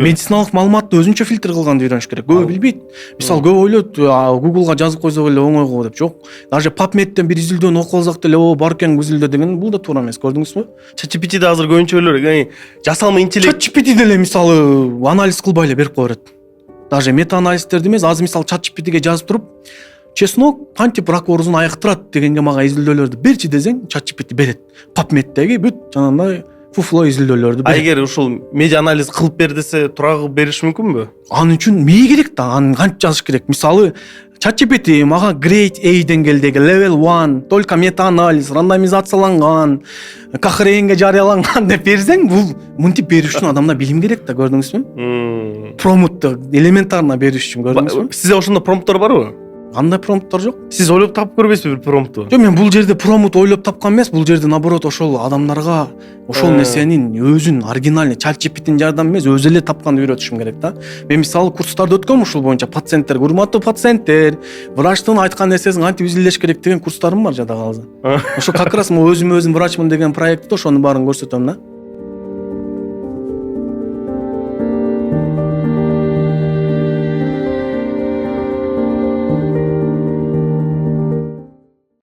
медициналык маалыматты өзүнчө фильтр кылганды үйрөнүш керек. Көбү билбейт. Мисалы көбү ойлойт, Google'га жазып койсок эле оңой го деп. Жок. Даже PubMedден бир изилдөөнү окуп алсак деле, бар экен бул изилдөө деген бул да туура эмес, көрдүңүзбү? ChatGPT'де азыр көбүнчөлөр жасалма интеллект ChatGPT деле мисалы анализ кылбай эле берип кое берет. Даже мета анализдерди эмес, азыр мисалы ChatGPTге жазып туруп, чеснок кантип рак оорусун айыктырат дегенге мага изилдөөлөрдү берчи десең, ChatGPT берет. PubMedдеги бүт жанагындай фуфло изилдөөлөрдү берет. эгер ушул медиа анализ кылып бер десе туура кылып бериш мүмкүнбү? Анын үчүн мээ керек да, аны кантип жазыш керек? Мисалы ChatGPT мага Grade A деңгээлдеги Level 1, только мета-анализ, рандомизацияланган, Cochrane жарыяланган деп берсең, бул мынтип бериш үчүн адамда билим керек да, көрдүңүзбү? Промптты элементарно бериш үчүн, көрдүңүзбү? Сизде ошондо промпттор барбы? Кандай промпттар жок? Сиз ойлоп таап көрбөйсүзбү бир промпту? Жок, мен бул жерде промпт ойлоп тапкан эмес, бул жерде наоборот ошол адамдарга ошол нерсенин өзүн оригинальный ChatGPT'нин жардамы эмес, өзү эле тапканды үйрөтүшүм керек да. Мен мисалы курстарды өткөм ушул боюнча, пациенттер, урматтуу пациенттер, врачтын айткан нерсесин кантип изилдеш керек деген курстарым бар жада калса. Ошо как раз өзүм врачмын деген проектте ошонун баарын көрсөтөм да.